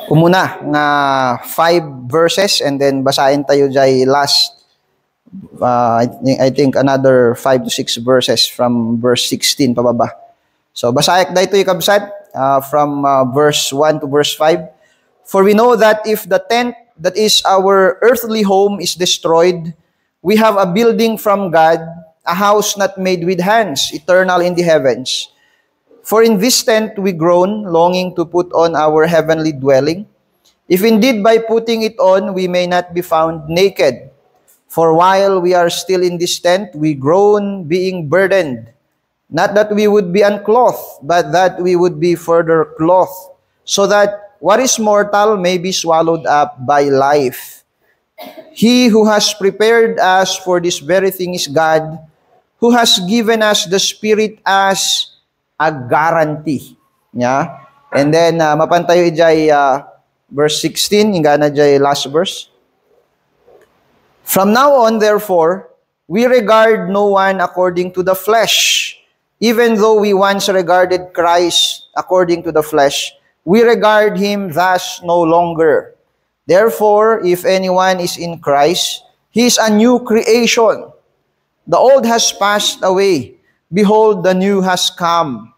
Umuna nga 5 verses and then basahin tayo jay last I think another 5 to 6 verses from verse 16 pababa. So basayek dayto ikabsat from verse 1 to verse 5. For we know that if the tent that is our earthly home is destroyed, we have a building from God, a house not made with hands, eternal in the heavens. For in this tent we groan, longing to put on our heavenly dwelling. If indeed by putting it on we may not be found naked. For while we are still in this tent, we groan, being burdened. Not that we would be unclothed, but that we would be further clothed, so that what is mortal may be swallowed up by life. He who has prepared us for this very thing is God, who has given us the Spirit as a guarantee. Yeah? And then, mapantayo ijay verse 16, yung gana jay last verse. From now on, therefore, we regard no one according to the flesh. Even though we once regarded Christ according to the flesh, we regard him thus no longer. Therefore, if anyone is in Christ, he is a new creation. The old has passed away. Behold, the new has come.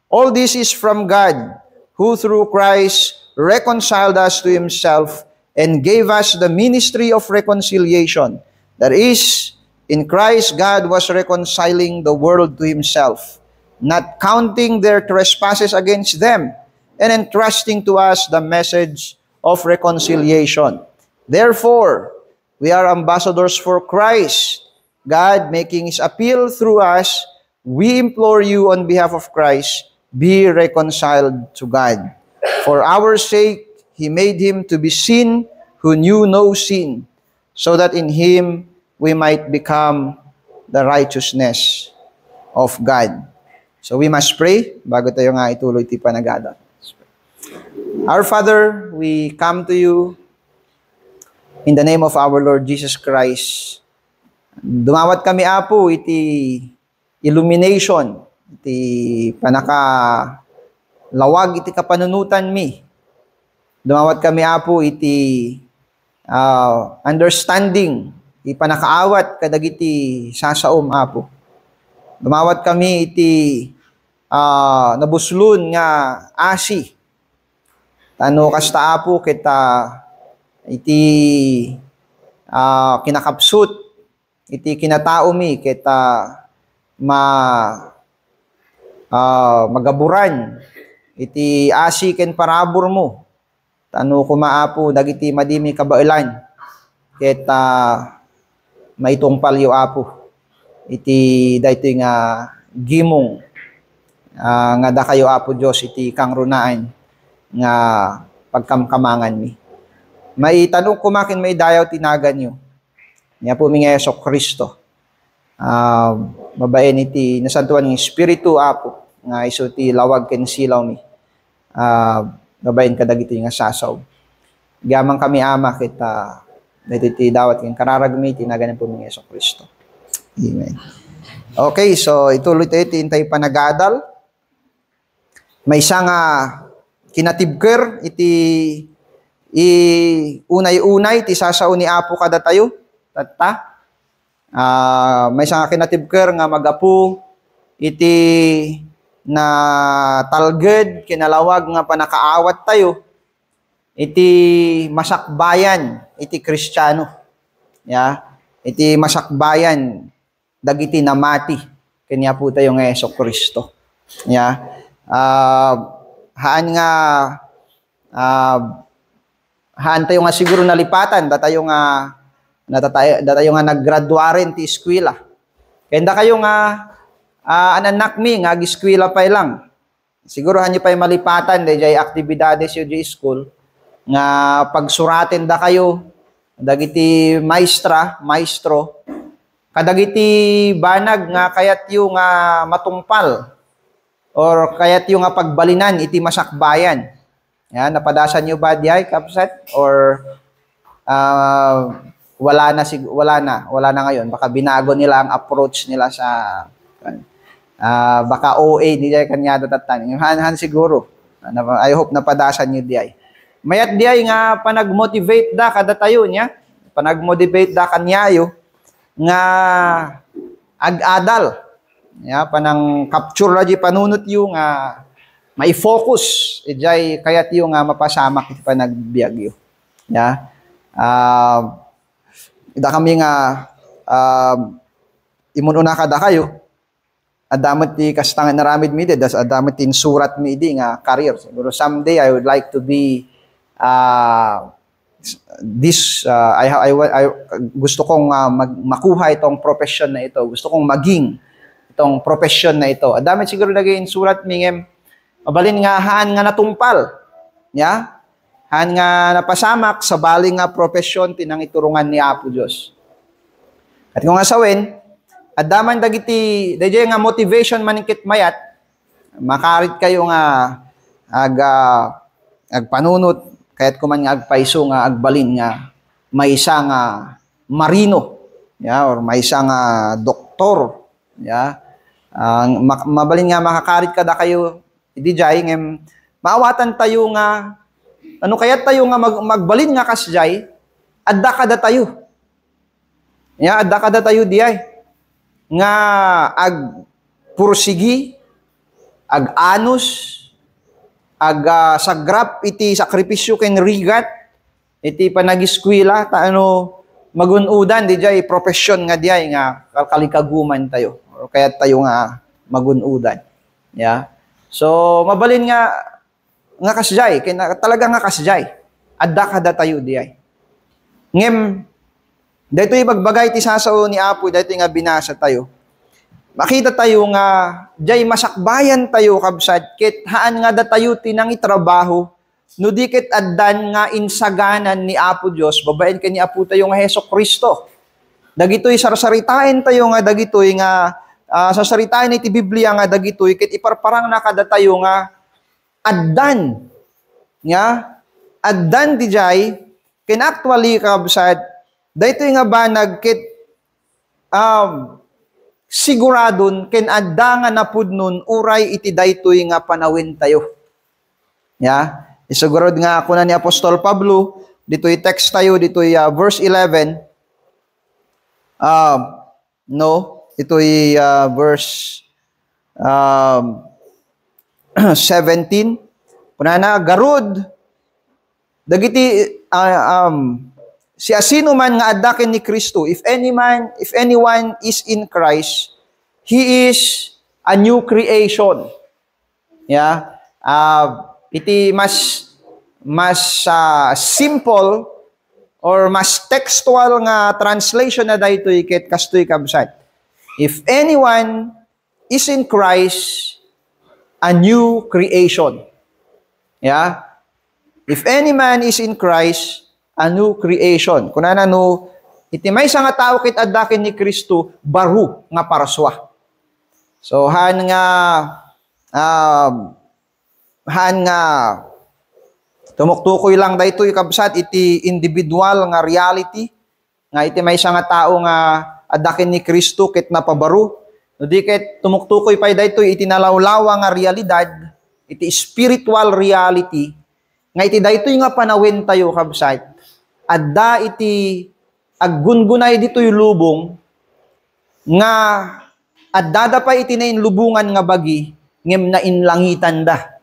All this is from God, who through Christ reconciled us to himself and gave us the ministry of reconciliation. That is, in Christ, God was reconciling the world to himself, not counting their trespasses against them, and entrusting to us the message of reconciliation. Therefore, we are ambassadors for Christ, God making his appeal through us. We implore you on behalf of Christ, be reconciled to God. For our sake, he made him to be sin who knew no sin, so that in him we might become the righteousness of God. So we must pray bago tayo nga ituloy ti panagada. Our Father, we come to you in the name of our Lord Jesus Christ. Dumawat kami, Apo, iti illumination, iti panaka lawag iti kapanunutan mi. Dumawat kami, Apo, iti understanding, ipanakaawat kadagiti sasaom, Apo. Dumawat kami iti nabuslun nga asi. Tano kasta, Apo, kita iti kinakapsut, iti kinatao mi, kita magaburan, iti asi ken parabor mo. Tano kumaapo, dagiti madimi kabailan, kita maitong palyo, Apo. Iti dayto nga gimong nga da kayo, Apo Diyos, iti kangrunaan nga pagkamkamangan mi. May tanong kumakin may dayaw tinagan nyo. Nga po mi nga Yeso Kristo. Mabaen iti nasantuan ng Espiritu, Apo, nga iso ti lawag ken silaw mi. Babaen kadagiti nga sasaw. Gamang kami, Ama, kita dayto ti dawat ken kararag mi tinagan po mi Yeso Kristo. Amen. Okay, so ituloy tayo tintay panagadal. May isa nga kinatibker iti unay-unay ti sasao ni Apo kada tayo. Tatta. May isa nga kinatibker nga magapu iti na talged kinalawag nga panakaawat tayo. Iti masakbayan iti Kristiyano. Ya, iti masakbayan dagiti namati kanya po tayo nga Yeso Kristo. Ya. Haan tayo nga siguro nalipatan datayo nga naggraduaren ti eskwela. Kenda kayo nga ananak mi nga ag-eskwela pa lang. Siguro hanyo pa malipatan dayjay aktibidades yo di school nga pagsuraten da kayo dagiti maestro kadagiti banag nga kayat yu nga matungpal or kayat yu nga pagbalinan iti masakbayan. Yan, napadasan nyo ba diay kapsat or wala na ngayon, baka binago nila ang approach nila sa baka OA ni diay kanya datatan. Han siguro. I hope napadasan nyo diay. mayat di ay nga panag-motivate da kada tayo niya, panag-motivate da kanyayo, nga ag-adal. Ya, panang capture la di panunot yung nga may focus ijay kayat yung nga mapasamak iti panagbiag yu. Ya. Ida kami nga imununa kada kayo. Adamot ti kastangan naramid mi di, das adamot tin surat mi di nga career. Siguro someday I would like to be gusto kong makuha itong profession na ito. Gusto kong maging itong profession na ito. Adamit siguro lagi in surat mingem mabalin nga haan nga natumpal. Ya? Haan nga napasamak sa baling nga profession tinang iturungan ni Apo Dios. At kung asawin, adaman dagiti dayjay nga motivation manikit mayat, makarit kayo nga agpanunot kahit kuman nga agpaiso nga agbalin nga maysa nga marino, ya, or maysa nga doktor, ya. Mabalin nga makakarit kada kayo idi jay ngem maawatan tayo nga ano kaya tayo nga magbalin nga kasjay adda kada tayo. Ya, adda kada tayo diay nga ag pursigi, ag anus, ag sagrap iti sakripisyo ken rigat, iti panagiskwela ta ano magunudan di jay profession nga diay nga kalikaguman tayo o kaya tayo nga magunudan. Ya. So mabalin nga kasjay ken talaga nga kasjay adda kada tayo diay. Ngem dayto ibagbagay ti sasao ni Apo, dayto nga binasa tayo. Makita tayo nga jay masakbayan tayo kabsat ket haan nga da tayo tinang itrabaho no di ket addan nga insaganan ni Apo Dios babaen ken ni Apo tayo nga Hesukristo. Dagitoy sarsaritain tayo nga dagitoy nga sasaritain iti Biblia nga dagitoy ket iparparang na kada tayo nga addan di jay ken actually kabsat daytoy nga banag ket siguradon ken adda nga napudnon uray iti daytoy nga panawin tayo. Ya, isugurod nga kuna ni Apostol Pablo ditoy text tayo ditoy verse 11. Ito'y verse 17. Punana garud dagiti si asino man nga addaken ni Kristo, if anyone is in Christ, he is a new creation. Yeah. Iti mas simple or mas textual nga translation na daytoy ket kastoy kabsat. If anyone is in Christ, a new creation. Yeah. If any man is in Christ, a new creation. Kunana no, iti maysa nga tao ket addaken ni Kristo baru nga paraswa. So han nga tumuktukoy lang daytoy kabsat iti individual nga reality nga iti maysa nga tao nga addaken ni Kristo ket napabaru. No di ket tumuktukoy pay daytoy iti nalawlawa nga realidad, iti spiritual reality nga iti daytoy nga panawin tayo kabsat. Adda iti aggungunay ditoy lubong nga adda pa iti nain lubungan nga bagi ngem na inlangitan da.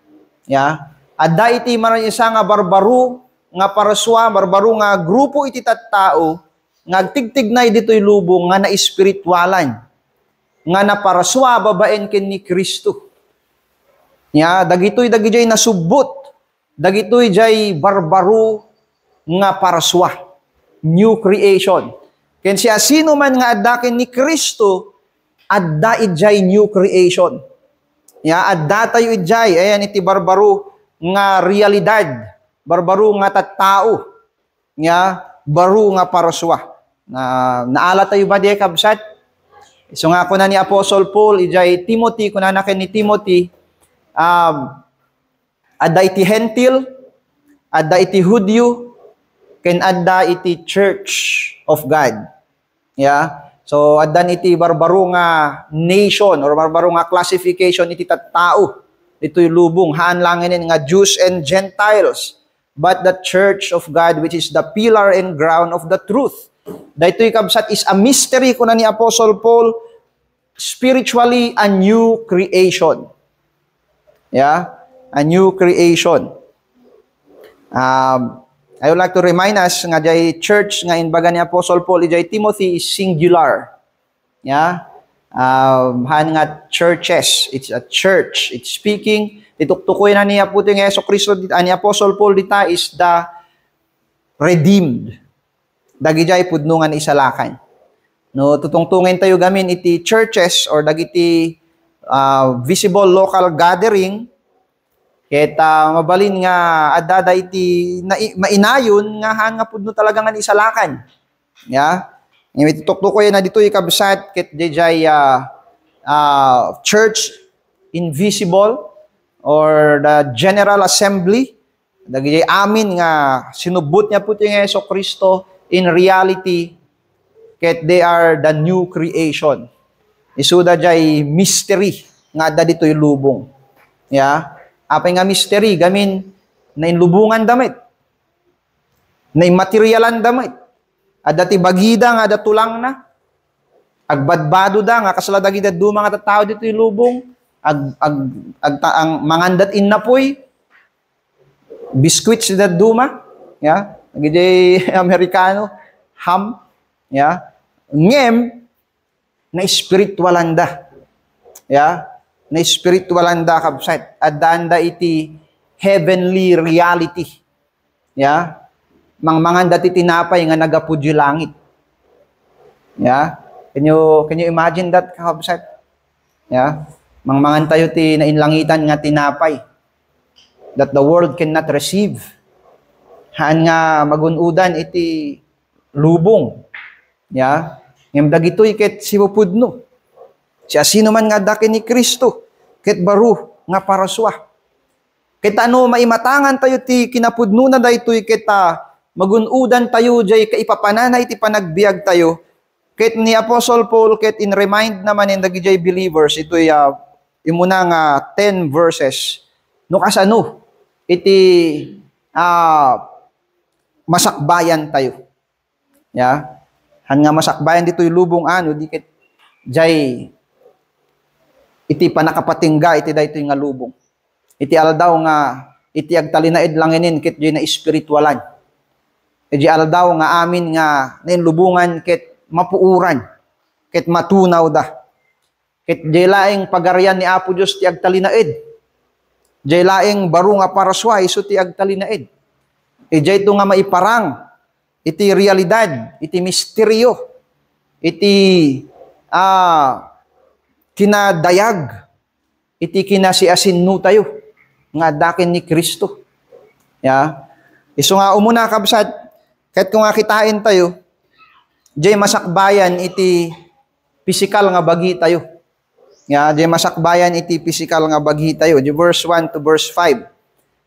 Ya, adda iti maraysa nga barbaro nga paraswa, barbaro nga grupo iti tattao nga agtigtignay ditoy lubong nga na-espiritualan nga naparaswa babaen ken ni Kristo. Ya, dagitoy dagijay nasubbot, dagitoy jay barbaro nga paraswa, new creation. Ken siya sino man nga addaken ni Kristo, adda ijay new creation. Ya, adda tayo ijay ayan iti barbaro nga realidad, barbaro nga tattao, nga baro nga paraswa. Naala tayo ba di kabsat? So nga kuna ni Apostle Paul ijay Timothy, kuna na ken ni Timothy, adda iti hentil, adda iti Hudyo, ken adda iti Church of God. Yeah. So addan iti barbaro nga nation or barbaro nga classification iti tattao ditoy lubong haan langin nga Jews and Gentiles. but the church of God, which is the pillar and ground of the truth. Daytoy kabsat is a mystery kuna ni Apostle Paul, spiritually a new creation. Yeah, a new creation. I would like to remind us nga jay church nga inbaga ni Apostle Paul jay Timothy is singular. Yeah. Han nga churches, it's a church. It's speaking, tituktukoy na niya po ting Yeso Kristo, ni Apostle Paul dita is the redeemed. Dagijay pudnungan isalakan. No, tutungtungin tayo gamin iti churches or dagiti visible local gathering, ket mabalin nga adada iti mainayon nga han nga pudno talaga nga isalakan. Yeah. Ngayon, tutuktukoy na dito ikabsat ket jay church invisible or the General Assembly. Dagiti amin nga sinubot niya po yung Yeso Kristo in reality ket they are the new creation. Isuda jay mystery nga da dito'y lubong. Yeah? Apay nga mystery gamin na inlubungan damit. Na immaterialan damit. Ada ti bagida nga ada tulang na. Agbadbado da nga kasala dagiti duma nga tattao dito'y lubong. Ang mangandat innapoy. Biscuits da duma. Yeah? Dagiti Amerikano ham. Yeah? Ngem na spiritualan da. Yeah? Na spiritualan da kabsat. Adaan da iti heavenly reality. Yeah? Mangan dati tinapay nga nagapudyo langit. Yeah? Can you imagine that kabsat? Yeah? Mangmangan tayo ti nainlangitan nga tinapay that the world cannot receive. Haan nga magunudan iti lubong. Yeah? Ngem dagitoy ket sipupudno. Siya sino man nga daken ni Kristo ket baru nga paraswa. Ket ano maimatangan tayo ti kinapudno na daytoy ket magunudan tayo jay kaipapananay iti panagbiag tayo. Ket ni Apostle Paul ket in remind naman in dagiti believers ito'y imuna nga 10 verses no kasano iti masakbayan tayo. Yeah? Han nga masakbayan dito'y lubong ano di ket jay iti panakapatingga iti daytoy nga lubong. Iti aldaw nga iti agtalinaed langinin ket jay na espiritualan. Iti aldaw nga amin nga nainlubungan ket mapuuran ket matunaw da. Ket jay laeng pagarian ni Apo Dios ti agtalinaed. Jay laeng baro nga paraswa isu ti agtalinaed. Jay ito nga maiparang iti realidad, iti misteryo, iti kinadayag, iti kinasiasinno tayo nga daken ni Kristo. Yeah? Isu nga umuna kabsat kahit kung kitain tayo, jay masakbayan iti physical nga bagi tayo. Yeah, jay masakbayan iti physical nga bagi tayo. Di verse 1 to verse 5.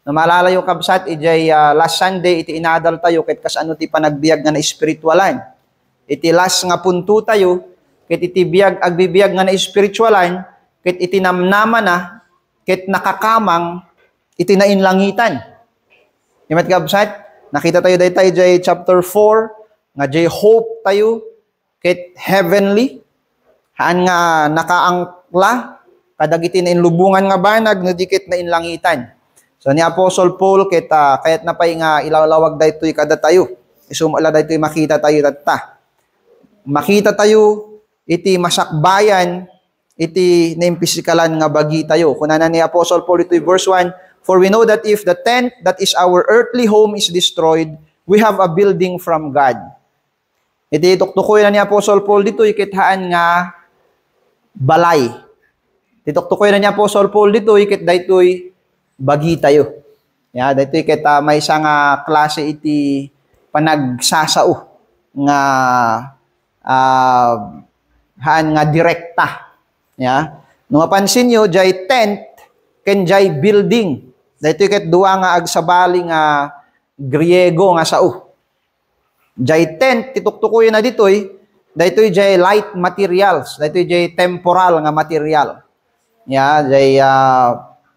Na malalayo kabsat, jay last Sunday iti inadal tayo kahit kasano ti panagbiag nga na espiritualan. Iti last nga punto tayo, kahit iti agbibiyag nga na espiritualan, kahit iti namnama na, kahit nakakamang, iti nainlangitan. Imat kabsat, nakita tayo daytay jay chapter 4, nga jay hope tayo, ket heavenly, haan nga nakaangkla, kadagiti na inlubungan nga banag, no dikit na inlangitan. So ni Apostle Paul, kayat na pa'y nga ilalawag daytoy kada tayo. Isumala daytoy makita tayo tatta. Makita tayo, iti masakbayan, iti naimpesikalan nga bagi tayo. Kunanan ni Apostle Paul ito'y verse 1, for we know that if the tent that is our earthly home is destroyed, we have a building from God. Iti tuktukoy na ni Apostle Paul dito, ikithaan nga balay. Tituktukoy na ni Apostle Paul dito, ikit daytoy bagi tayo. Yeah, daytoy ikit may isang klase iti panagsasao nga haan nga direkta. Yeah. Nung mapansin nyo, jay tent, ken jay building. Daytoy ket duwa nga agsabali nga Griego nga sao. Jay tent, tituktukoy na ditoy, daytoy jay light materials, daytoy jay temporal nga material. Yeah,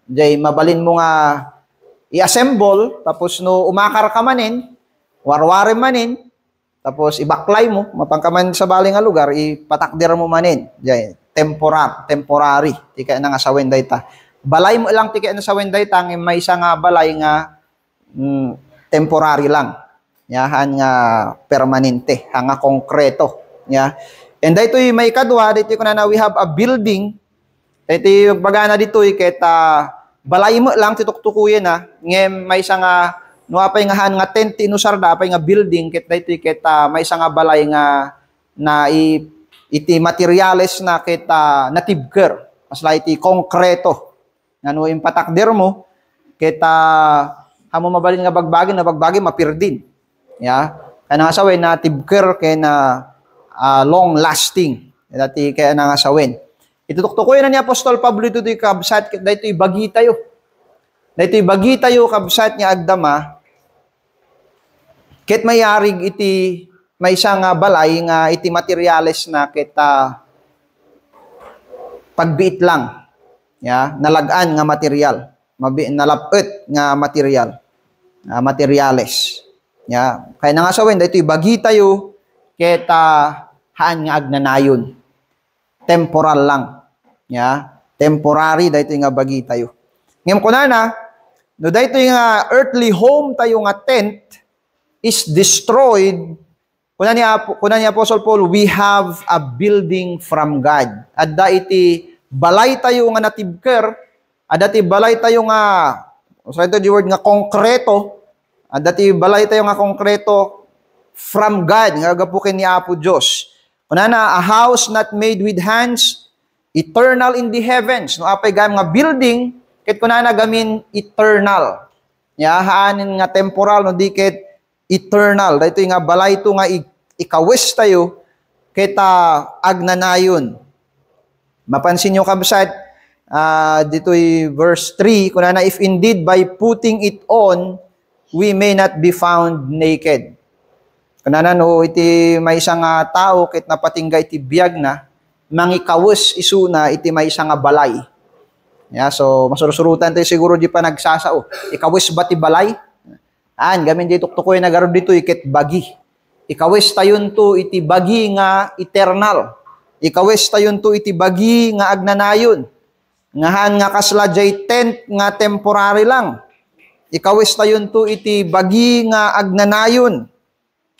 jay mabalin mo nga i-assemble, tapos no umakar ka manin, warware manin, tapos ibaklay mo, mapangkaman sa baling nga lugar, ipatakdir mo manin. Diyan, temporary. Tika na nga sa wenday ta. Balay mo lang tika na sa wenday ta, may isa nga balay nga temporary lang. Yahan nga permanente, nga konkreto. Ya. And dito may kadwa, dito ko na we have a building. Dito yung bagana dito, kita balay mo lang tituktukuyin na. Ngem may isa nga, nuapay nga han nga tent inusar da, apay nga building, dito kita may isa nga balay nga na iti materials na kita natibker. Mas iti konkreto. Nga yung patakder mo, kita hamo mabalin nga bagbagi, na bagbagi mapirdin. Ya, kaya nangasawin na tibker kaya na long lasting. Dati kaya nangasawin. Itutuktukoy na ni Apostol Pablo ito kabsat, dito ibagi tayo. Dito ibagi tayo kabsat niya agdama. Ket mayarig iti may isang balay nga iti materials na kita pagbiit lang. Ya, nalagaan nga material. Nalapet nga material. Materials. Ya, kaya nangasawin dito ibagi tayo kita haan nga agnanayon. Temporal lang. Ya, temporary dito nga bagi tayo. Ngem kunana, no dito nga earthly home tayo nga tent is destroyed. Kuna ni Apostle Paul, we have a building from God. Adda iti balay tayo nga natibker, adda iti balay tayo nga so ito the word nga konkreto. Dati balay tayo nga konkreto from God, nga gapukin ni Apo Diyos. Kunana, a house not made with hands, eternal in the heavens. No, apay gam nga building, ket kunana gamin eternal. Ya, haanin nga temporal, no di ket eternal. Dito nga balay to nga ikawis tayo, kita agnanayon. Mapansin nyo kabsat, dito'y verse 3, kunana, if indeed by putting it on, we may not be found naked. Kanana no, iti may isang tao kit napatingga iti biyag na, mangikawus isuna iti may isang balay. Yeah, so masurusurutan tayo siguro di pa nagsasao. Ikawis ba ti balay? Gamin di tuktukoy na garo dito ikit bagi. Ikawis tayon to iti bagi nga eternal. Ikawis tayon to iti bagi nga agnanayon. Ngahan nga kasladjay tent nga temporary lang. Ikawis tayon to iti bagi nga agnanayon.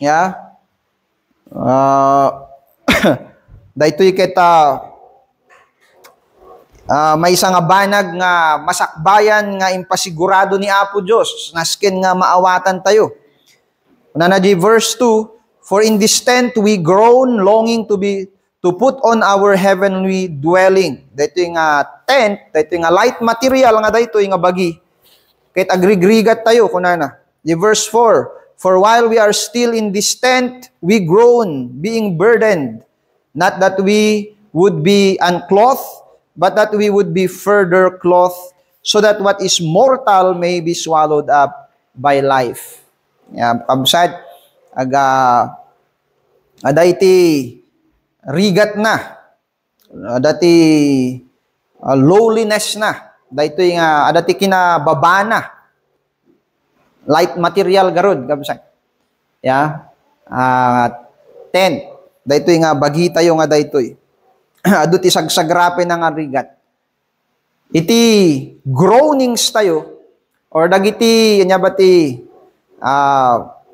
Ya. Daytoy kita may isang banag nga masakbayan nga impasigurado ni Apo Dios nasken nga maawatan tayo. Unana di verse 2, for in this tent we groan longing to put on our heavenly dwelling. Daytoy nga tent, daytoy nga light material nga daytoy nga bagi. Kahit agrigrigat tayo, kunana. The verse 4, for while we are still in this tent, we groan, being burdened. Not that we would be unclothed, but that we would be further clothed, so that what is mortal may be swallowed up by life. Yeah, kabsat, ada iti rigat na, ada iti lowliness na, dahito yung adati kinababana. Light material garod, kabsat. Ya. Tent. Dahito yung bagi tayo nga dahito. Adot isagsagrape na nga rigat. Iti groanings tayo, or dagiti, anya ba ti,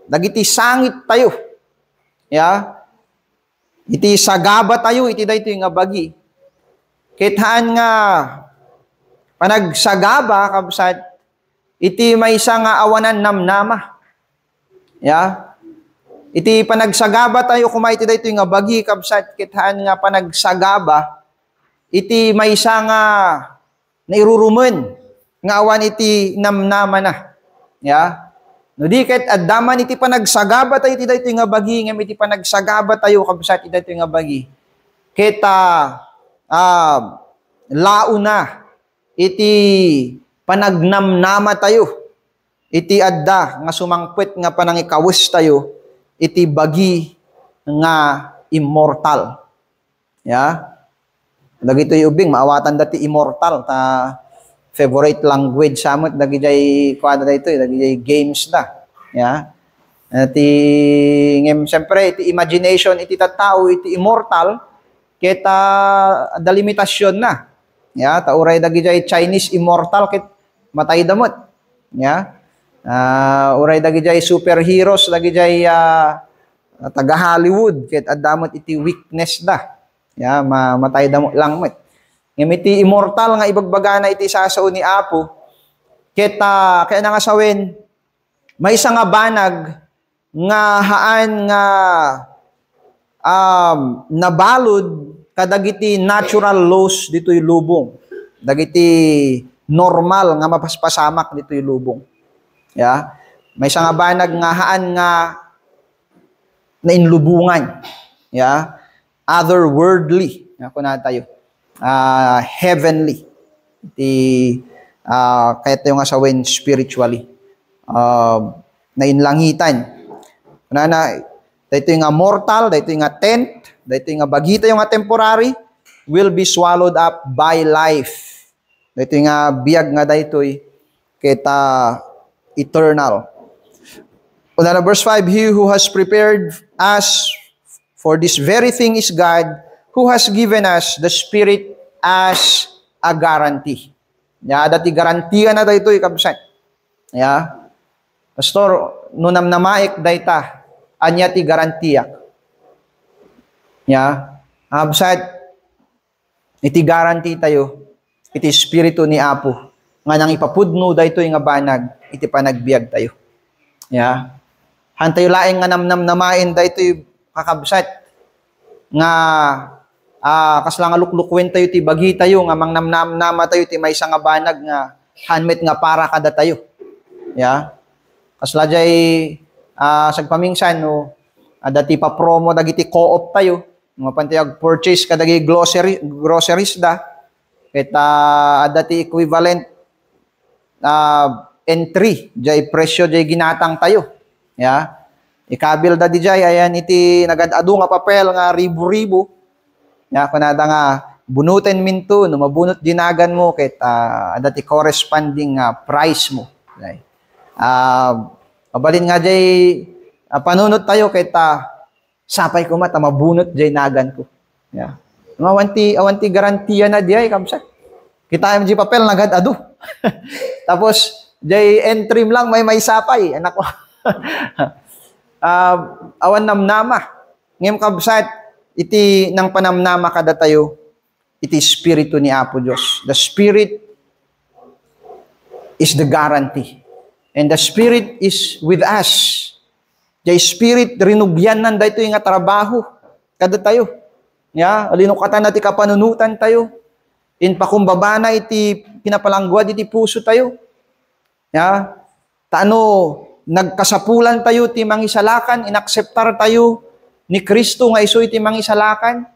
dagiti sangit tayo. Ya. Iti sagaba tayo, iti dahito yung bagi. Kithaan nga, panagsagaba, kabsat, iti may isa nga awanan namnama. Ya. Iti panagsagaba tayo kumay iti daytoy nga bagi, kabsat, kithaan nga panagsagaba, iti may isa nga nairurumen, nga awan iti namnama na. Ya. No di ket addaman iti panagsagaba tayo iti daytoy nga bagi, ngem iti panagsagaba tayo, kabsat, iti daytoy nga bagi. Kita launa iti panagnamnama tayo, iti adda nga sumangpet nga panangikawis tayo, iti bagi nga immortal. Ya. Dagitoy ubing maawatan dati immortal ta favorite language samot dagi jay kuada dayto dagi jay games da. Ya. Iti ngem siyempre iti imagination iti tattao iti immortal kita da limitasyon na. Ya, tauray dagi jay Chinese immortal ket matay damot. Ya. Uray dagi jay superheroes dagi jay taga Hollywood ket addamot iti weakness da. Ya, matay damot lang met. Ngem iti immortal nga ibagbagana iti sasao ni Apo ket kaya nga sawen may isa nga banag nga haan nga nabalod kadagiti natural laws ditoy lubong. Dagiti normal nga mapaspasamak ditoy lubong. Ya. May isa nga banag nga haan nga nainlubungan. Ya. Otherworldly. Ya, kuna tayo. Heavenly. Kaya tayo nga sawen spiritually. Nainlangitan. Na dito yung mortal, dito yung tent, dito yung bagita yung temporary, will be swallowed up by life. Dito yung biyag nga dito kita eternal. Una na verse 5, he who has prepared us for this very thing is God, who has given us the Spirit as a guarantee. Ya, dati garantiya na dito kabsat. Ya. Pastor, nunam namaik dayta anya ti garantiya. Ya, absat iti guarantee tayo iti espiritu ni Apo nga nang ipapudno dayto nga banag iti panagbiag tayo. Ya. Hantayo laeng nga namnam namain dayto kakabsat nga kasla nga luklukwen tayo ti bagi tayo nga mangnamnama tayo ti maysa nga banag nga hanmet nga para kada tayo. Ya. Kasla jay sagpamingsan no dati pa promo dagiti co-op tayo mapantayag purchase kadagi groceries da ket dati equivalent entry jay presyo jay ginatang tayo. Ya. Ikabil da di jay ayan iti nagad-adu nga papel nga ribu-ribu. Ya, kunada nga bunutin minto no mabunot dinagan mo ket dati corresponding price mo. Right? Mabalin nga jay panunot tayo ket sapay ko mata mabunot jay nagan ko. Ya. Awanti garantiya na diay kamsa. Kita MG papel nagad-adu. Tapos jay entry lang may sapay anak ko. Awan namnama. Ngem kabsat iti nang panamnama kada tayo iti espiritu ni Apo Dios. The Spirit is the guarantee. And the Spirit is with us. The Spirit rinugyan nan dayto nga trabaho kada tayo. Ya, alinukatan na ti kapanunutan tayo. In pakumbabana iti pinapalangguad iti puso tayo. Ya, taano nagkasapulan tayo ti mangisalakan, inakseptar tayo ni Kristo nga isu iti mangisalakan.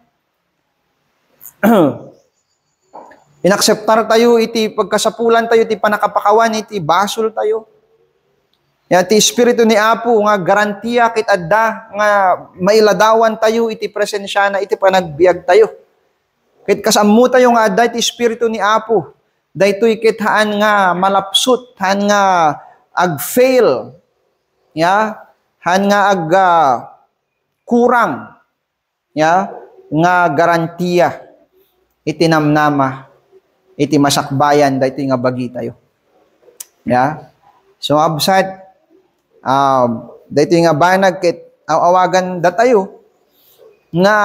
Inakseptar tayo iti pagkasapulan tayo iti panakapakawan iti basol tayo. Ya ti espiritu ni Apo nga garantiya ket adda nga mailadawan tayo iti presensya na iti panagbiag tayo. Ket kasammo tayo nga adda iti espiritu ni Apo. Daytoy ket haan nga malapsut, haan nga ag-fail. Ya, haan nga kurang. Ya, nga garantiya iti namnama iti masakbayan daytoy nga bagi tayo. Ya. So absat dito nga banag ket awagan da tayo nga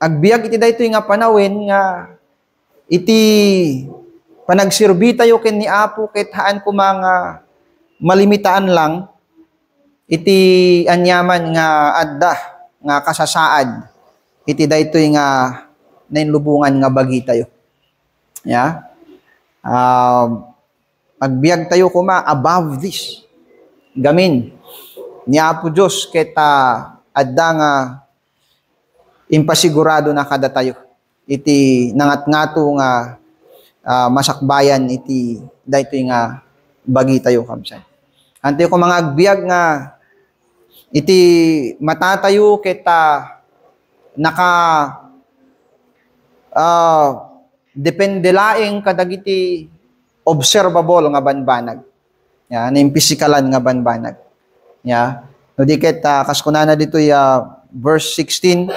agbiag iti dayto nga panawin nga iti panagserbi tayo ken ni Apo ket haan ko mga malimitaan lang iti anyaman nga adda nga kasasaad iti dayto nga nainlubungan nga bagi tayo. Ya. Agbiag tayo kuma above this. Gamin ni Apo Dios ket adda nga impasigurado na kada tayo. Iti nangat-ngato nga masakbayan iti daytoy nga bagi tayo kamsan. Antayo ko mga agbiag nga iti matatayo ket depende laing kadagiti observable nga banbanag. Ya, na yung pisikalan nga banbanag. Ya, no diket kas kunana dito verse 16,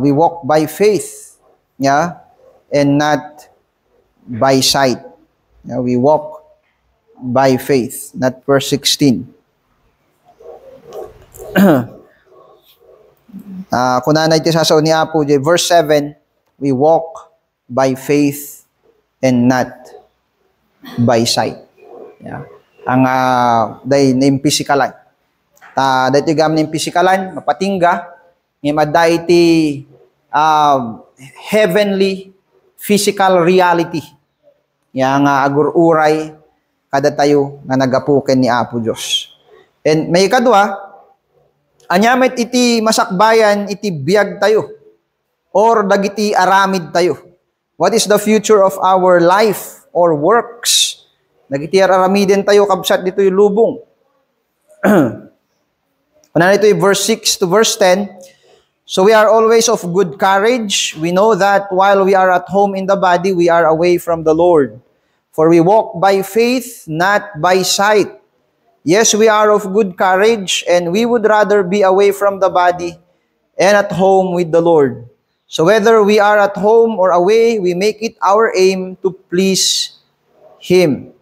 we walk by faith, ya, and not by sight. Ya, we walk by faith, not verse 16. Kunana iti sasaw ni Apo, verse 7, we walk by faith and not by sight. Yeah. Ang day name pisikalan. Dito gam name pisikalan, mapatingga, ng madda iti heavenly physical reality. Yang agururay kada tayo nga nagapuken ni Apo Diyos. And may kadwa, anyamit iti masakbayan iti biyag tayo or dagiti aramid tayo. What is the future of our life or works? Dagiti aramiden tayo kabsat dito yung lubong. Kunan ito yung verse 6 to verse 10. So we are always of good courage. We know that while we are at home in the body, we are away from the Lord. For we walk by faith, not by sight. Yes, we are of good courage, and we would rather be away from the body and at home with the Lord. So whether we are at home or away, we make it our aim to please Him.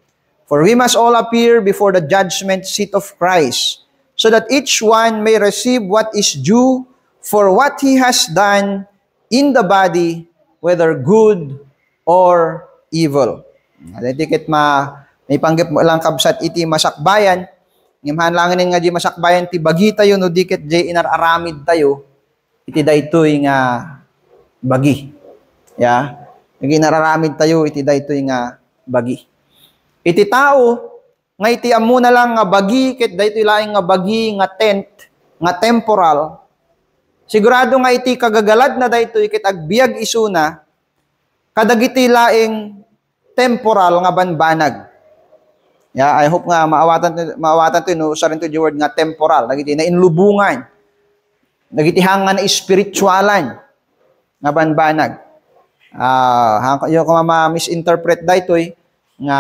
For we must all appear before the judgment seat of Christ, so that each one may receive what is due for what he has done in the body, whether good or evil. Dikit may panggip mo lang kabsat iti masakbayan, ngimhan langin nga di masakbayan, ti bagi tayo, no dikit di inararamid tayo, iti daytoy nga bagi. Ya, ginararamid tayo, iti daytoy nga bagi. Iti tao, nga iti amuna lang nga bagi, ket daytoy laing nga bagi, nga tent, nga temporal, sigurado nga iti kagagalad na daytoy ket agbiag isuna, kadagiti laing temporal nga banbanag. Yeah, I hope nga maawatan to no usarin to the word nga temporal, dagiti na inlubungan. Dagiti hangan na spiritualan nga banbanag. Yo ko ma-misinterpret daytoy nga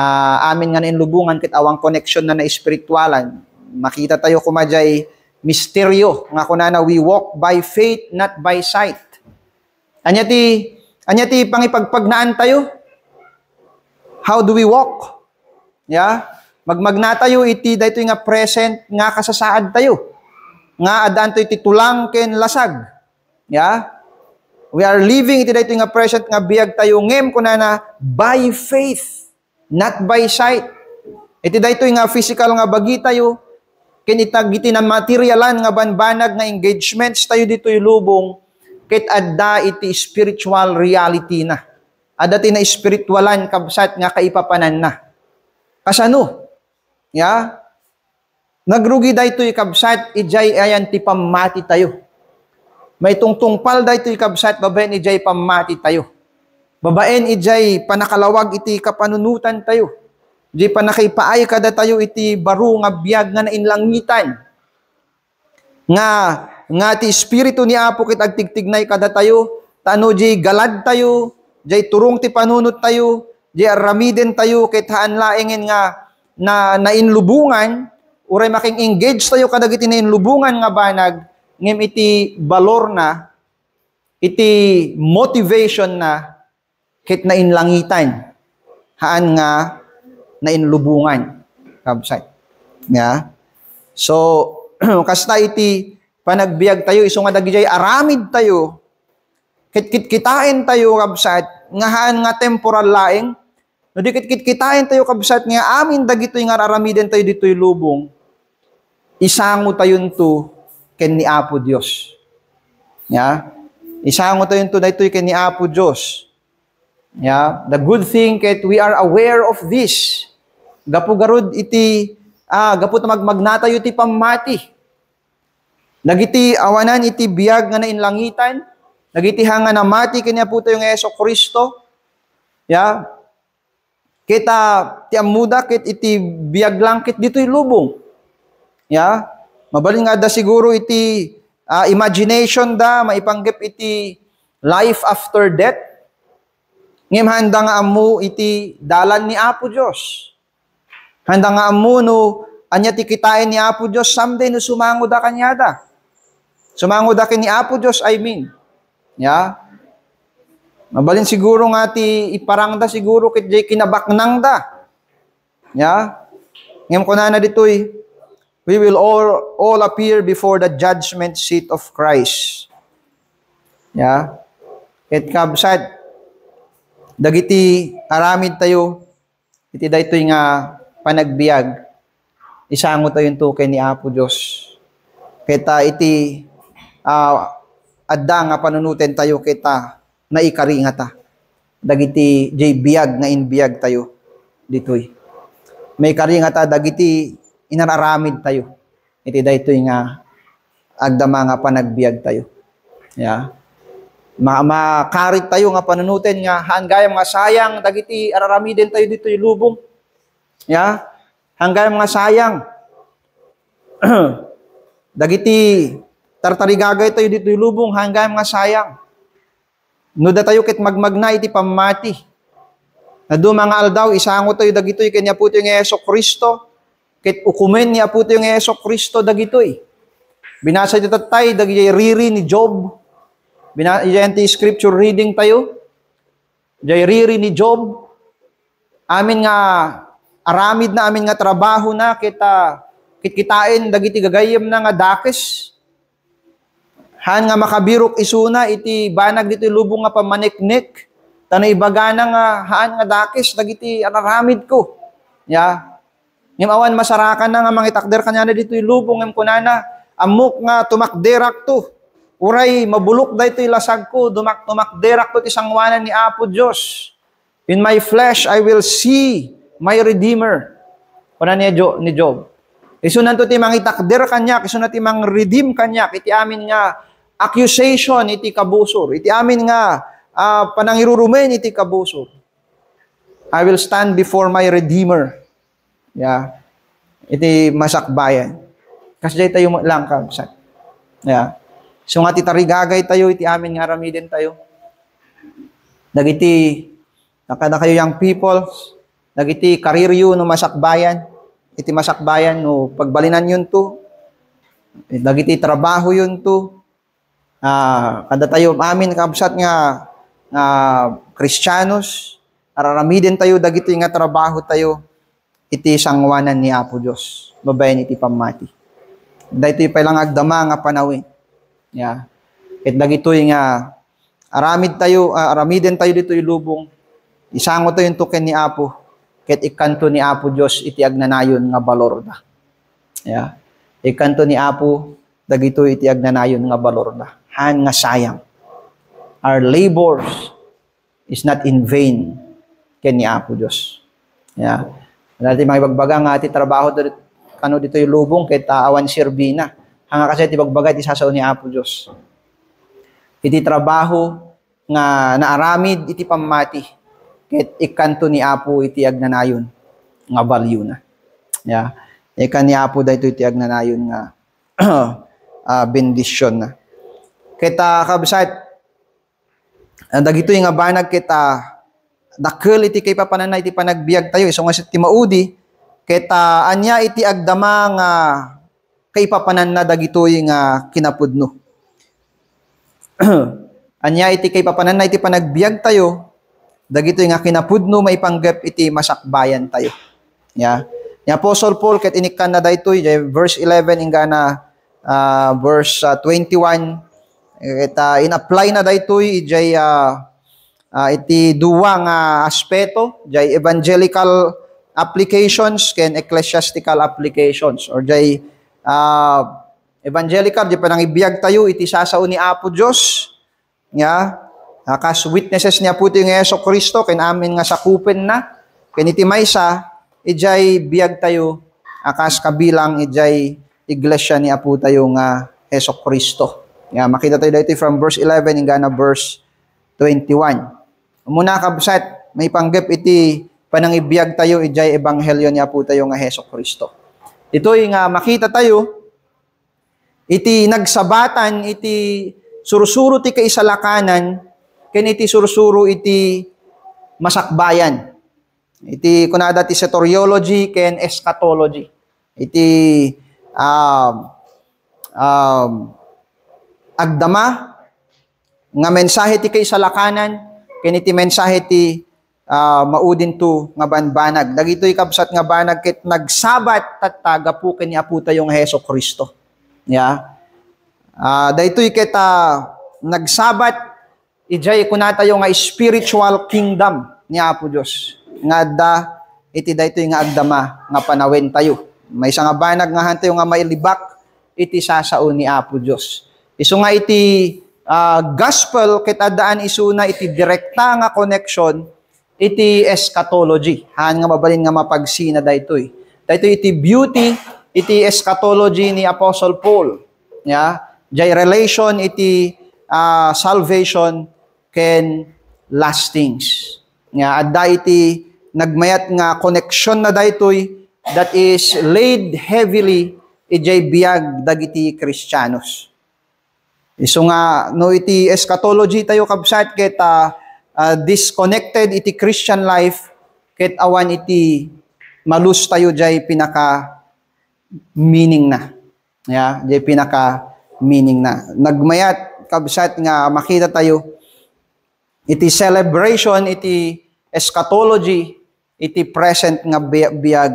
amin nga na inlubungan ket awang connection na spiritualan. Makita tayo kumadjay misteryo nga kunana we walk by faith not by sight. Anya ti pangipagpagnaan tayo. How do we walk? Yeah? Magmagna tayo iti daytoy nga present nga kasasaad tayo. Nga adan to iti tulang ken lasag. Yeah? We are living iti daytoy nga present nga biag tayo ngem kunana by faith not by sight. Iti daytoy nga physical nga bagi tayo ken itagiti na materialan nga banbanag nga engagements tayo dito yung lubong, ket adda iti spiritual reality na. Adda ti na spiritualan kabsat nga kaipapanan na. Kasano? Ya? Nagrugi dayto yung kabsat, ijay ayan ti pamati tayo. May tungtungpal dayto yung kabsat, babaen ijay pamati tayo. Babaen ijay panakalawag iti kapanunutan tayo. Di pa nakaipaay kada tayo iti baro nga biag nga nainlangitan. Nga ti espiritu ni Apo kit agtigtignay kada tayo, tano di galad tayo, di turong ti panunot tayo, di aramiden tayo kit haan laengin nga na nainlubungan, uray making engage tayo kadagiti nainlubungan nga banag, ngem iti balor na, iti motivation na kit nainlangitan. Haan nga na inlubungan kabsat. Yeah. So kasta iti panagbiag tayo iso nga dagijay aramid tayo kitain tayo kabsat ngahan nga temporal laeng no di kitain tayo kabsat nga amin dagitoy nga aramiden tayo ditoy lubong isango tayon to ken ni Apo Dios. Yeah. Isango tayon to daytoy ken ni Apo Dios. Yeah, the good thing ket we are aware of this. Gapu garud iti gapu ta magnatayo iti pamati. Dagiti awanan iti biag nga nainlangitan, dagiti hanga na mati kanya po tayo nga Hesus Kristo. Yeah. Kita ti amuda ket iti biag lang ket ditoy lubong. Yeah. Mabalin nga da siguro iti imagination da maipanggep iti life after death. Ngem handa nga ammo iti dalan ni Apo Dios. Handa nga ammo no anya ti kitain ni Apo Dios someday no sumangod da kanyada. Sumangod da ken ni Apo Dios, I mean. Ya. Mabalin siguro nga ti iparangda siguro ket jay kinabaknang da. Ya. Ngem kunana ditoy, we will all appear before the judgment seat of Christ. Ya. Ket kabsat dagiti aramid tayo iti daytoy nga panagbiag isango tayo yung tukay ni Apo Dios. Kita iti adda nga panunuten tayo kita naikaringa ta. Dagiti jay biag nga inbiag tayo ditoy. May karinga ta dagiti inararamid tayo. Iti daytoy nga agdama nga panagbiag tayo. Ya. Makarit tayo nga panunutin nga hanggayam nga sayang dagiti araramiden tayo dito yung lubong. Ya, hanggayam nga sayang. Dagiti tartarigagay tayo dito yung lubong, hanggayam nga sayang. Nuda tayo ket magmagna iti pamati. Nadu mga aldaw isango tayo dagitoy kanya puto yung Yeso Kristo. Ket ukumen niya puto yung Yeso Kristo dagitoy. Binasa dito tayo dagiti riri ni Job. Iti scripture reading tayo. Jay riri ni Job. Amin nga, aramid na amin nga trabaho na kitain dagiti gagayem na nga dakes. Han nga makabirok isuna iti banag dito lubong nga pamaniknik. Tanay baga na nga haan nga dakes dagiti aramid ko. Ya. Ngem awan masarakan na nga mangitakder kanya na dito lubong ngem kunana amok nga tumakderak to. Uray, mabulok da ito'y lasag ko, dumak-dumakderak to ti sangwanan ni Apo Diyos. In my flesh, I will see my Redeemer. Kuna ni Job. Isunan to ti mang itakder kanyak, isunan ti mang redeem kanyak, iti amin nga accusation, iti kabusor. Iti amin nga panangirurumen, iti kabusor. I will stand before my Redeemer. Yeah. Iti masakbayan. Kasi tayo lang kabsat. Yeah. So nga titarigagay tayo, iti amin nga ramiden tayo. Dagiti, nakada kayo young people, dagiti kariryo no masakbayan, iti masakbayan no pagbalinan yun to, dagiti trabaho yun to, kada tayo amin kabsat nga Kristiyanos, araramiden tayo, dagiti nga trabaho tayo, iti sangwanan ni Apo Diyos, babayan iti pamati. Dahito yung palang agdama nga panawin. Ya. Ket dagitoy nga aramiden tayo dito yung lubong. Isango tayo yung tuken ni Apo. Ket ikanto ni Apo Dios iti agnanayon nga balor da. Ya. Ikanto ni Apo dagitoy iti agnanayon nga balor da. Han nga sayang. Our labors is not in vain ken ni Apo Dios. Ya. Dati mga ibagbaga nga iti trabaho dito yung lubong ket awan sirbina. Hanga kasi iti bagbaga iti sasaw ni Apo Diyos. Iti trabaho nga naaramid iti pamati. Ket ikanto ni Apo iti agnanayon nga balyo na. Ya. Ikan ni Apo dayto iti agnanayon nga bendisyon na. Ket kabsat dagitoy nga banag ket dakkel iti kay papananay iti panagbiag tayo iso nga ti maudi ket anya iti agdama nga kay papanan na dagitoy nga kinapudno. Anya iti kay papanan na iti panagbiag tayo, dagitoy nga kinapudno maipanggep iti masakbayan tayo. Ya. Ni Apostle Paul ket inikkan na daytoy verse 11 ingana verse 21 ket in-apply na daytoy iti duwa nga aspeto jay evangelical applications ken ecclesiastical applications or jay evangelical, di pa nang ibiyag tayo, iti sasao ni Apo Diyos, nga, kas witnesses niya po yung Yeso Kristo, ken amin nga sakupin na, ken iti maysa, ijay biyag tayo, kas kabilang ijay iglesia ni Apo tayo nga Yeso Kristo. Nga, makita tayo dito from verse 11 hingga na verse 21. Muna kabsat, may panggep iti panangibiyag tayo, ijay ebanghelyo ni Apo tayo nga Yeso Kristo. Ito'y nga makita tayo, iti nagsabatan, iti sursuro ti kaisalakanan, ken iti sursuro iti masakbayan. Iti kunada ti soteriology ken eschatology. Iti agdama nga mensahe ti kay salakanan ken iti mensahe ti maudin to nga banbanag. Dagitoy kabsat nga banag ket nagsabat tattaga po ken ni Apo tayong Hesus Kristo. Ya. Daytoy ket nagsabat ijay kunatayo nga spiritual kingdom ni Apo Dios. Nga da iti daytoy nga agdama nga panawen tayo. May nga banag nga hantayo nga mailibak iti sasao ni Apo Dios. Isu nga iti gospel ket addaan isuna iti direkta nga connection iti eschatology. Han nga mabalin nga mapagsina daytoy. Daytoy iti beauty iti eschatology ni Apostle Paul. Ya, jay relation iti salvation ken lastings. Ya, adda iti nagmayat nga connection na daytoy that is laid heavily ijay biag dagiti Kristiyanos. Isu nga no iti eschatology tayo kabsat ket disconnected iti Christian life ket awan iti malus tayo jay pinaka meaning na. Ya, jay pinaka meaning na. Nagmayat kabsat nga makita tayo iti celebration iti eschatology iti present nga biag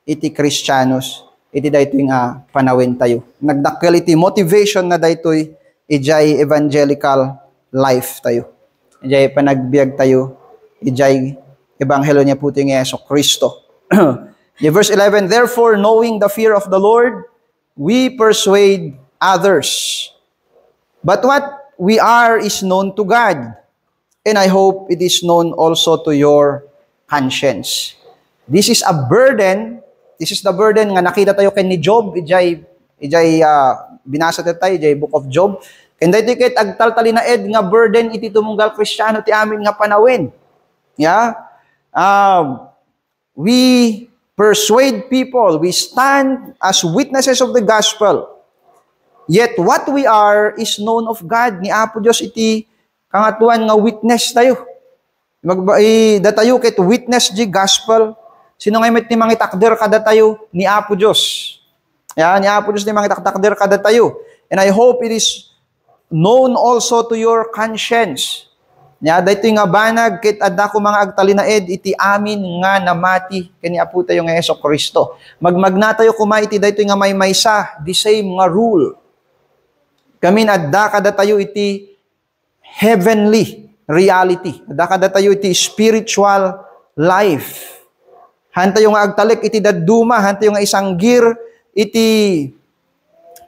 iti Kristiyanos iti daytoy nga panawen tayo. Nagdakkel iti motivation na daytoy ijay evangelical life tayo. Ijay panagbiag tayo ijay ebanghelyo niya puti nga Hesus Kristo. Verse 11, therefore knowing the fear of the Lord, we persuade others. But what we are is known to God, and I hope it is known also to your conscience. This is a burden. This is the burden nga nakita tayo ken ni Job. Ijay binasa tayo ijay Book of Job. Ken daytoy ket agtaltali na ed nga burden iti tumunggal Kristiyano ti amin nga panawen. Yeah? We persuade people. We stand as witnesses of the gospel. Yet what we are is known of God. Ni Apo Dios iti kangatuan nga witness tayo. Datayo ket witness di gospel. Sino nga met ni mangitakder kada tayo ni Apo Dios. Ya, ni Apo Dios ni mangitakder kada tayo. And I hope it is known also to your conscience. Ya, daytoy nga banag ket adda ko mga agtalinaed iti amin nga namati ken ni Apo tayo nga Hesus Kristo. Magmagna tayo kuma iti daytoy nga maymaysa, the same nga rule. Kamin adda kada tayo iti heavenly reality. Adda kada tayo iti spiritual life. Hantayo nga agtalik iti dadduma, hantayo nga isang gear iti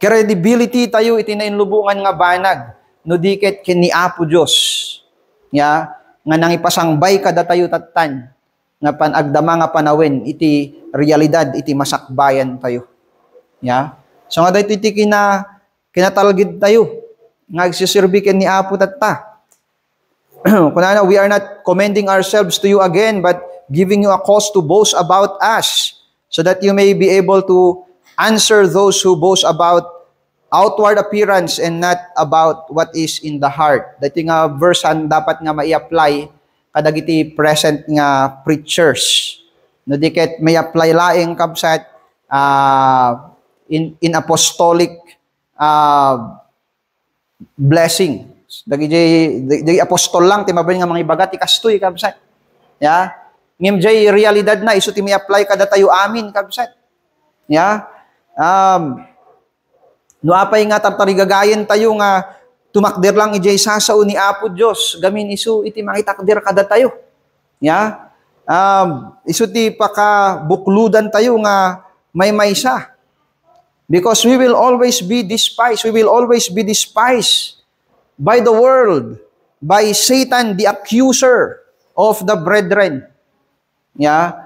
credibility tayo iti nainlubungan nga banag no diket ken ni Apo Dios. Ya, nga nangipasangbay kada tayo tattan nga panagdama nga panawen iti realidad iti masakbayan tayo. Ya. So nga daytoy iti kinatalgid tayo nga agsiserbi ken ni Apo tatta. Kunana, we are not commending ourselves to you again, but giving you a cause to boast about us, so that you may be able to answer those who boast about outward appearance and not about what is in the heart. Dito nga verse dapat nga mai-apply kadagiti present nga preachers. No diket may apply laeng kabsat in apostolic blessing. Dagi apostol lang ti mabalin nga mga ibagat ti kastoy kabsat. Ya. Ngem jay realidad na isu ti may apply kada tayo amin kabsat. Ya. No apay nga tarigagayen tayo nga tumakder lang ijay sasao ni Apo Dios gamin isu iti mangitakder kada tayo. Ya. Isu ti pakabukludan tayo nga maymaysa. Because we will always be despised. We will always be despised by the world, by Satan, the accuser of the brethren. Ya.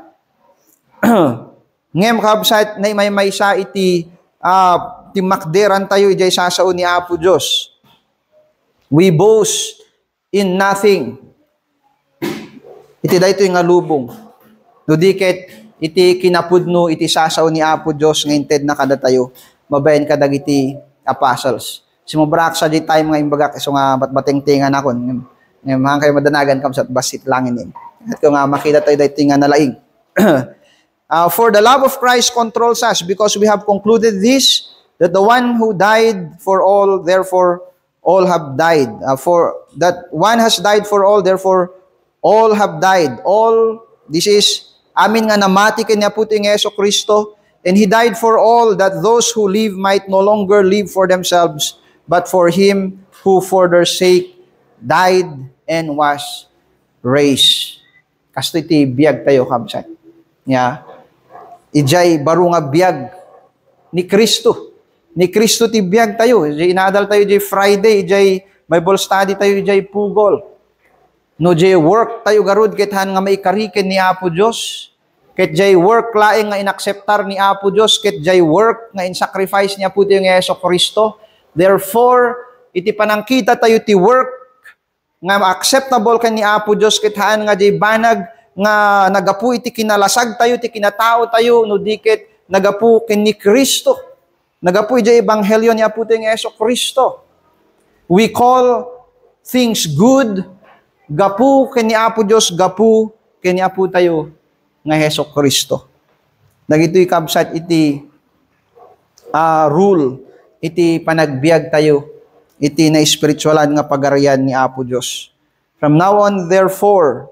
Ngem kabsat na maymaysa iti timakderan tayo ijay sasao ni Apo Dios. We boast in nothing. Iti daytoy nga lubong. No diket iti kinapudno iti sasao ni Apo Dios nga inted na kada tayo mabayen kadagiti apostles. Simubrak sa di time nga imbagak iso nga batbateng tingan akon. Ngem kayo madanagan kam sa basit langin din. At kung nga makita tayo dahil nga nalaing. For the love of Christ controls us because we have concluded this, that the one who died for all, therefore all have died. For that one has died for all, therefore all have died. All, this is, amin nga namati kanya po ting Yeso Kristo, and He died for all, that those who live might no longer live for themselves, but for Him who for their sake died and was raised. Kasto iti biyag tayo kabsat. Yeah. Ijay baro nga biyag ni Kristo. Ni Kristo ti biyag tayo. Ijay inadal tayo ijay Friday, ijay Bible study tayo ijay pugol. No jay work tayo garud kethan nga maikariken ni Apo Dios. Ket jay work laeng nga inakseptar ni Apo Dios, ket jay work nga in sacrifice niya po tayo ng Yeso Kristo. Therefore, iti panangkita tayo ti work nga acceptable kan ni Apo Dios kethaan nga jay banag nga nagapu iti kinalasag tayo, iti kinatao tayo, no diket nagapu ken ni Kristo. Nagapu iti ebanghelyo ni Apo tayo ng Yeso Kristo. We call things good, gapu ken ni Apo Dios, gapu ken ni Apo tayo nga Yeso Kristo. Dagitoy kabsat iti rule, iti panagbiag tayo, iti na spiritualan nga pagarian ni Apo Dios. From now on, therefore,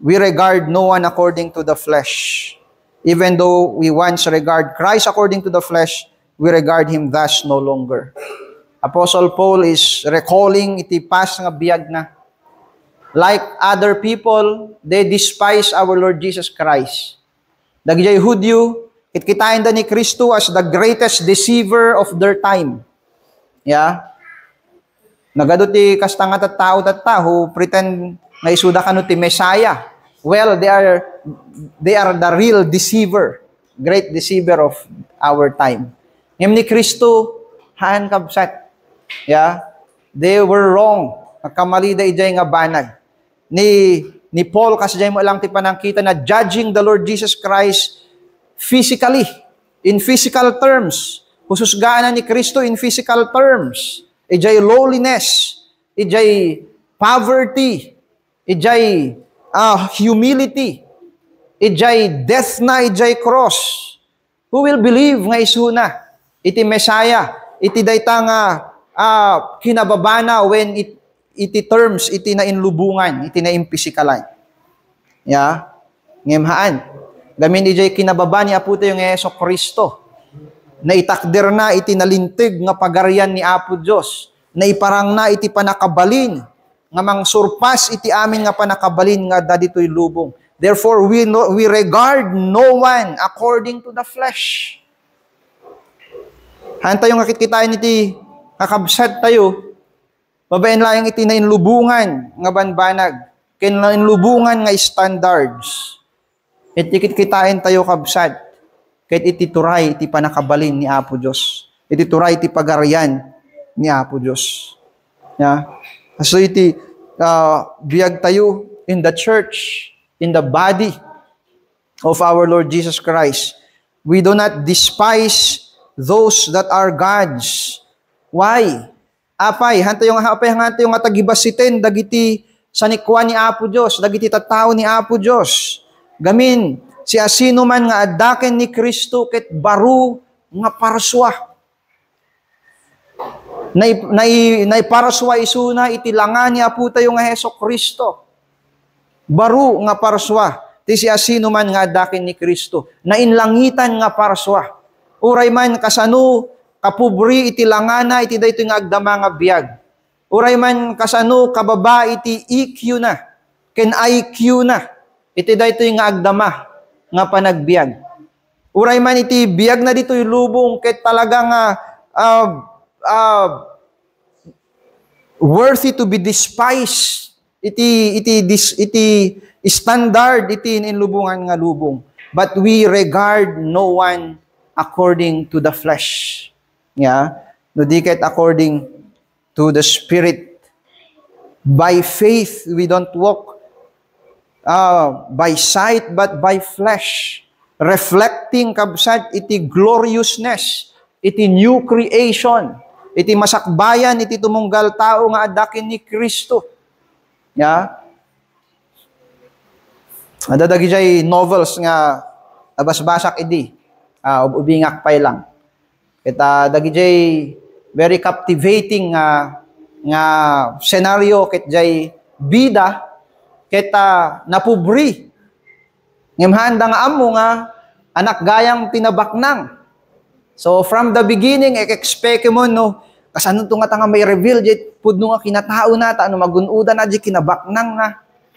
we regard no one according to the flesh. Even though we once regard Christ according to the flesh, we regard Him thus no longer. Apostle Paul is recalling iti past nga biyag na. Like other people, they despise our Lord Jesus Christ. Dagjay Hudyo, kitkitain da ni Kristo as the greatest deceiver of their time. Yeah? Nagado ti kastanga tattao who pretend na isuda kanu ti Messiah. Well, they are the real deceiver, great deceiver of our time. Ngem ni Kristo haan kabsat. Yeah? They were wrong. Nagkamali da ijay nga banag. Ni Paul kasjay mo lang ti panangkita na judging the Lord Jesus Christ physically, in physical terms. Hususgaan na ni Kristo in physical terms. Ijay lowliness, ijay poverty, ijay humility, ijay death na, ijay cross. Who will believe nga isuna? Iti Messiah, iti dayta nga kinababana when iti terms, iti na inlubungan, iti na impisikalan. Yeah? Ngemhaan. Gamin ijay kinababa ni Apo tayo ng Yeso Kristo. Na itakder na iti nalintig nga pagarian ni Apo Dios, na iparang na iti panakabalin, nga mang surpas iti amin nga panakabalin nga daditoy lubong. Therefore, we regard no one according to the flesh. Hanta yung nakitkitain iti kakabsat tayo, babaen lang iti na inlubungan nga banbanag, ken na inlubungan nga standards. Iti kitkitain tayo kabsat, kahit iti turay, iti panakabalin ni Apo Dios. Iti turay, iti pagarian ni Apo Dios. Yeah? So iti biyag tayo in the church, in the body of our Lord Jesus Christ. We do not despise those that are God's. Why? Apay, hanta yung atagibasitin, dagiti sanikwa ni Apo Dios, dagiti tattao ni Apo Dios. Gamin, si asino man nga addaken ni Kristo ket baro nga parswa. Nay parswa isuna iti langan ni Apo tayo nga Heso Kristo. Baro nga parswa. Ti si asino man nga addaken ni Kristo. Na inlangitan nga parswa. Uray man kasano kapubri iti langana iti daytoy nga agdama nga biag. Uray man kasano kababa iti EQ na. Ken IQ na. Iti daytoy nga agdama nga panagbiag. Uray man iti biag na dito'y lubong ket talagang worthy to be despised. Iti standard iti inlubungan nga lubong. But we regard no one according to the flesh. Yeah? No diket according to the Spirit. By faith, we don't walk by sight but by flesh, reflecting kabsat iti gloriousness, iti new creation, iti masakbayan, iti tumunggal tao nga adakin ni Kristo. Yeah? Adadagi jay novels nga nabasbasak idi. Ubingak pay lang. Kita dagi jay very captivating nga scenario ket jay bida kita napubri. Ngimhanda nga amo nga anak gayang pinabaknang. So from the beginning expect mo no kasano to nga tanga may reveal jay pudno nga kinatao na ta ano magunudan na jay kinabaknang nga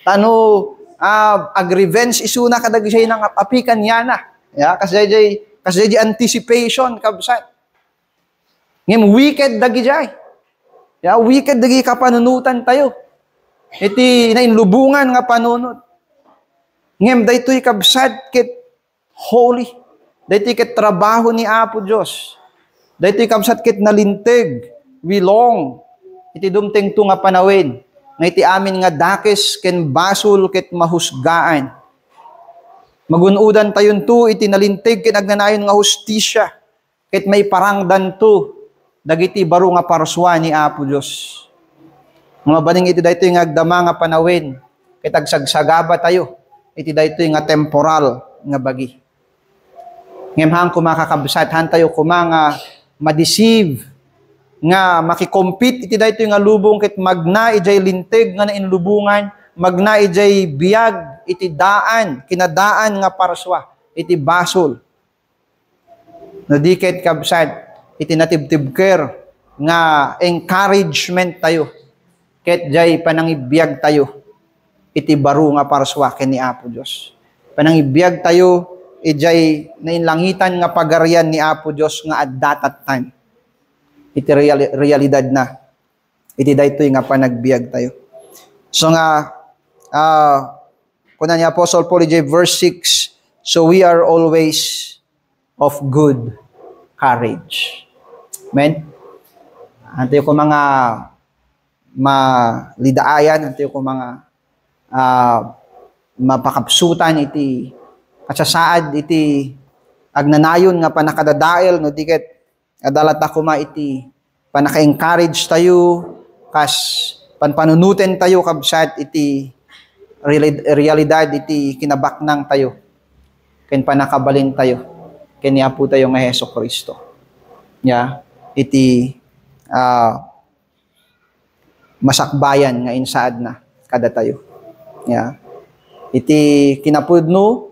tano ag-revenge isuna kadagi jay nang apikan yana. Ya kasi jay anticipation kabsat. Ngem wicked dagi jay. Ya wicked dagi kapanunutan tayo. Iti nainlubungan nga panunot. Ngem daytoy kabsat ket holy. Daytoy ket trabaho ni Apo Dios. Daytoy kabsat ket nalinteg, wilong. Iti dumteng tu nga panawin. Nga iti amin nga dakes ken basul ket mahusgaan. Magunudan tayon tu iti nalinteg ken agnanayon nga hustisya. Ket may parangdan tu dagiti baro nga parswa ni Apo Dios. Mga baning iti daytoy nga agdama nga panawin ket agsagsagaba tayo. Iti daytoy nga temporal nga bagi. Ngem hang kumakakabsat han tayo kumanga ma-deceive nga makikompete iti daytoy nga lubong ket magna ijay linteg nga nainlubungan, magna ijay biyag iti daan, kinadaan nga parswa, iti basol. No di ket kabsat iti natibtibker nga encouragement tayo ket jay panangibiyag tayo iti baro nga parswa ken ni Apo Dios. Panangibiyag tayo ijay nainlangitan nga pagarian ni Apo Dios nga at that time. Iti realidad na. Iti daytoy nga panagbiag tayo. So nga kunan ni Apostle Paul ijay verse 6, so we are always of good courage. Amen? Antayo ko mga malidaayan, antayo ko mga mapakapsutan iti kasasaad iti agnanayon nga panakadadael no diket adalat ako ma iti panaka-encourage tayo kas panpanunuten tayo kabsat iti realidad iti kinabaknang tayo ken panakabalin tayo ken ni Apo tayo nga Hesukristo. Ya, iti masakbayan nga insaad na kada tayo. Ya. Iti kinapudno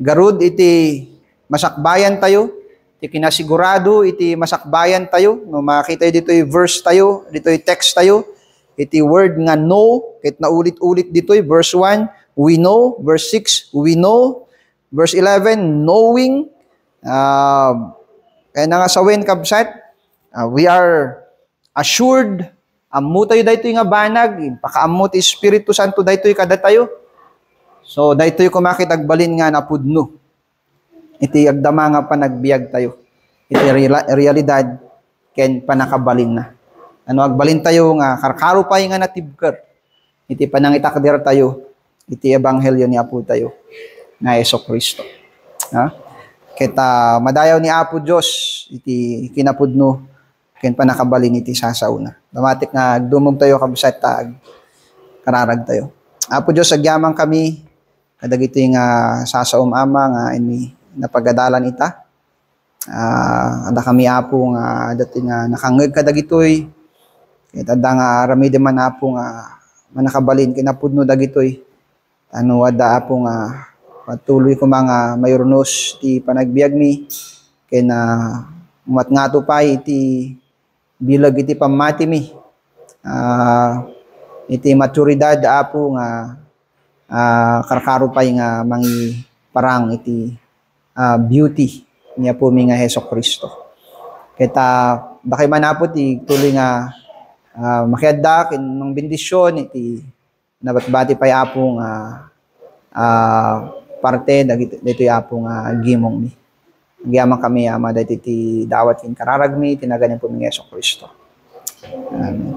garud iti masakbayan tayo, iti kinasigurado iti masakbayan tayo. No makita ditoy verse tayo, ditoy text tayo. Iti word nga know, ket naulit-ulit ditoy verse 1, we know, verse 6, we know, verse 11, knowing nga sawen kabsat, we are assured, ammo tayo daytoy nga banag, pakaammo ti Espiritu Santo daytoy kada tayo. So daytoy kumakitagbalin nga napudno. Iti agdama nga panagbiag tayo. Iti realidad ken panakabalin na. Ano agbalin tayo nga karkaro pay nga natibker. Iti panangitakder tayo iti ebanghelyo ni Apo tayo na Hesukristo. Ha? Kita madayaw ni Apo Dios iti kinapudno ken panakabalin iti sasauna. Damatik nga agdumog tayo kabsat tag kararag tayo. Apo Dios agyamang kami kadagiti nga sasaom ama nga ini napagadalan ita. Ada kami Apo nga dati nga nakangeg kadagitoy. Ket adda nga ramide man Apo nga manakabalin kinapudno dagitoy. Ano ada Apo nga patuloy ko mga mayronos ti panagbiag mi ken matngato pa iti bilag iti pamati mi. Iti maturidad Apo nga karkaro pay nga mangi parang iti beauty niya po mi nga Hesukristo. Kita bakay man Apo ti tuloy nga makiadda ken mang bendisyon iti nabatbati pay Apo nga parte dito Apo nga gimong mi. Agyaman kami ama dito ti dawat ken kararag mi tinagan po mi nga Hesukristo. Amen.